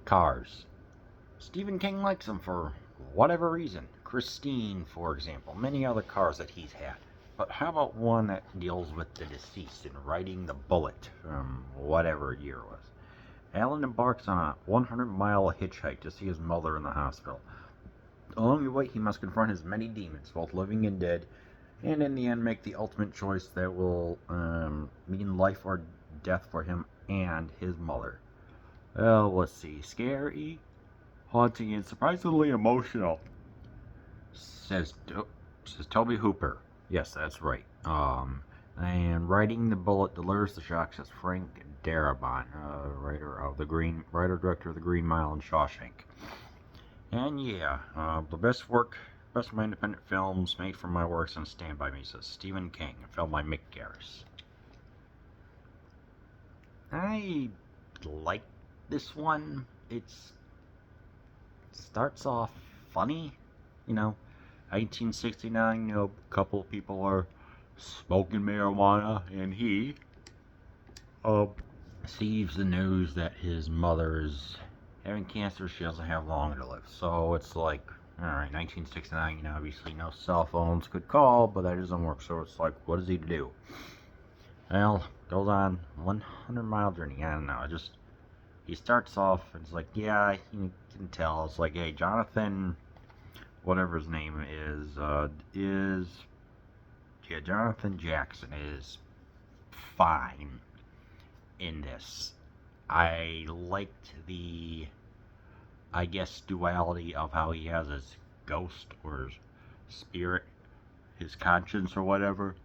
Cars. Stephen King likes them for whatever reason. Christine, for example, many other cars that he's had. But how about one that deals with the deceased and riding the bullet from whatever year it was? Alan embarks on a 100-mile hitchhike to see his mother in the hospital. Along the way, he must confront his many demons, both living and dead, and in the end make the ultimate choice that will mean life or death for him and his mother. Well, let's see. Scary, haunting, and surprisingly emotional, says Toby Hooper. Yes, that's right. And Riding the Bullet delivers the shock, says Frank Darabont, writer director of The Green Mile and Shawshank. And yeah, the best of my independent films made from my works and Stand By Me, says Stephen King, a film by Mick Garris. I like this one. It starts off funny, 1969, a couple of people are smoking marijuana, and he receives the news that his mother is having cancer. She doesn't have long to live. So it's like, alright, 1969, obviously no cell phones could call, but that doesn't work. So it's like, what is he to do? Well, goes on 100-mile journey. I don't know. He starts off, and it's like, yeah, you can tell. It's like, hey, Jonathan, whatever his name is Jonathan Jackson is fine in this. I liked the, I guess, duality of how he has his ghost or his spirit, his conscience or whatever,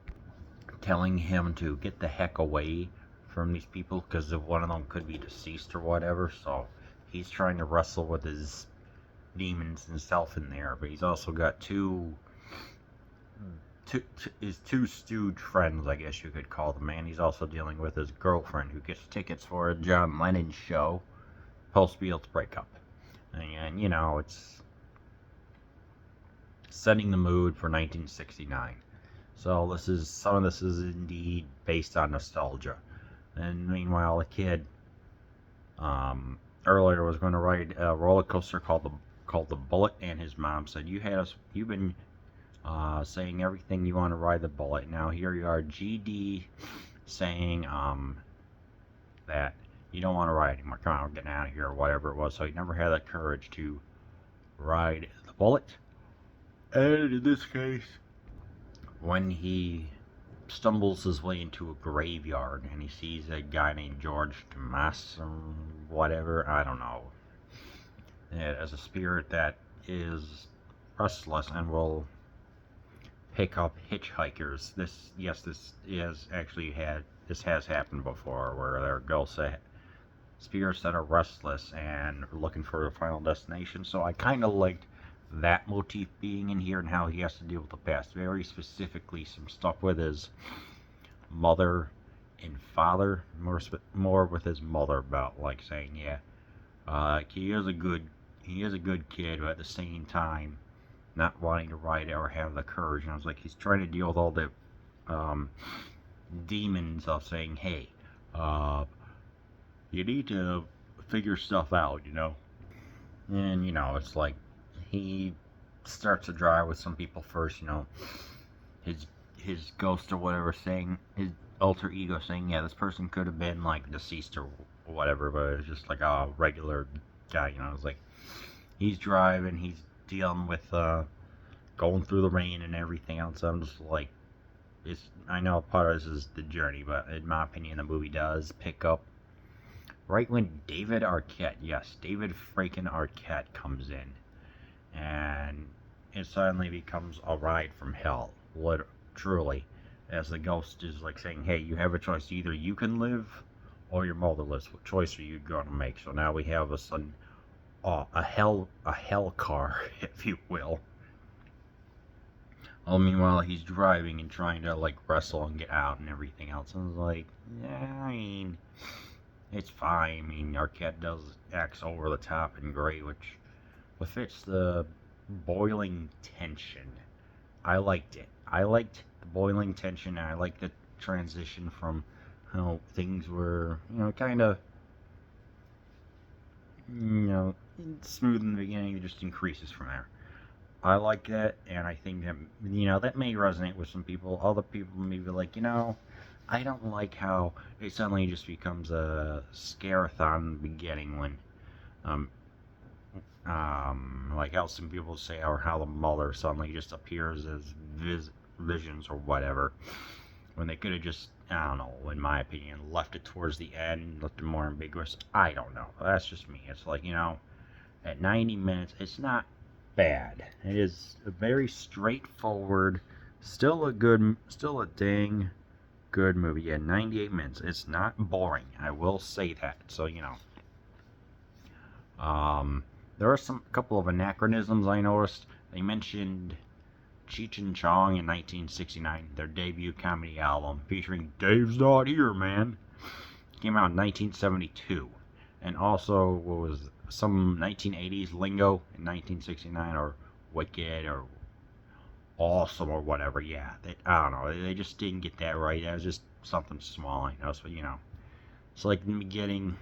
telling him to get the heck away from these people because if one of them could be deceased or whatever. So he's trying to wrestle with his demons himself in there, but he's also got his two stooge friends, I guess you could call them, and he's also dealing with his girlfriend who gets tickets for a John Lennon show post-Beatles breakup. And, it's setting the mood for 1969. So some of this is indeed based on nostalgia. And meanwhile, a kid earlier was going to ride a roller coaster called the Bullet, and his mom said, you've been saying everything you want to ride the Bullet. Now here you are, GD, saying that you don't want to ride anymore. Come on, we're getting out of here, or whatever it was. So he never had the courage to ride the Bullet. And in this case, when he stumbles his way into a graveyard and he sees a guy named George Tomas or whatever, I don't know, as a spirit that is restless and will pick up hitchhikers. This has happened before, where there are ghosts, spirits that are restless and looking for a final destination. So I kind of liked that motif being in here and how he has to deal with the past. Very specifically, some stuff with his mother and father, more with his mother, about like saying, he is a good kid, but at the same time not wanting to ride it or have the courage. And I was like, he's trying to deal with all the demons of saying, hey, you need to figure stuff out, And, it's like, he starts to drive with some people first, his ghost or whatever saying, his alter ego saying, yeah, this person could have been, like, deceased or whatever, but it's just like a regular guy, It's like, he's driving, he's dealing with going through the rain and everything else. I'm just like, I know part of this is the journey, but in my opinion, the movie does pick up right when David freaking Arquette comes in, and it suddenly becomes a ride from hell, truly, as the ghost is like saying, hey, you have a choice, either you can live or your mother lives. What choice are you going to make? So now we have a hell car, if you will. Well, meanwhile, he's driving and trying to, like, wrestle and get out and everything else. And I was like, yeah, I mean, it's fine. I mean, Arquette acts over the top and great, which fits the boiling tension. I liked it. I liked the boiling tension, and I liked the transition from how things were, kind of, smooth in the beginning, it just increases from there. I like that, and I think that, that may resonate with some people. Other people may be like, I don't like how it suddenly just becomes a scare-a-thon in the beginning when, um, like how some people say, or how the mother suddenly just appears as visions or whatever, when they could have just, I don't know, in my opinion, left it towards the end, left it more ambiguous. I don't know. That's just me. It's like, at 90 minutes, it's not bad. It is a very straightforward, still a dang good movie. Yeah, 98 minutes. It's not boring. I will say that. So, there are some couple of anachronisms I noticed. They mentioned Cheech and Chong in 1969, their debut comedy album featuring Dave's Not Here, Man. Came out in 1972. And also, what was some 1980s lingo in 1969, or Wicked, or Awesome, or whatever. Yeah, I don't know. They just didn't get that right. That was just something small, I know. So, it's like in the beginning,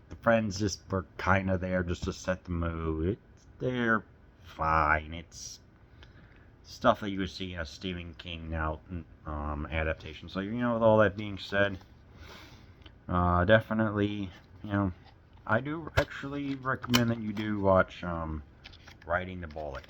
the friends just were kind of there just to set the mood. They're fine. It's stuff that you would see in a Stephen King now adaptation. So, with all that being said, definitely, I do actually recommend that you do watch Riding the Bullet.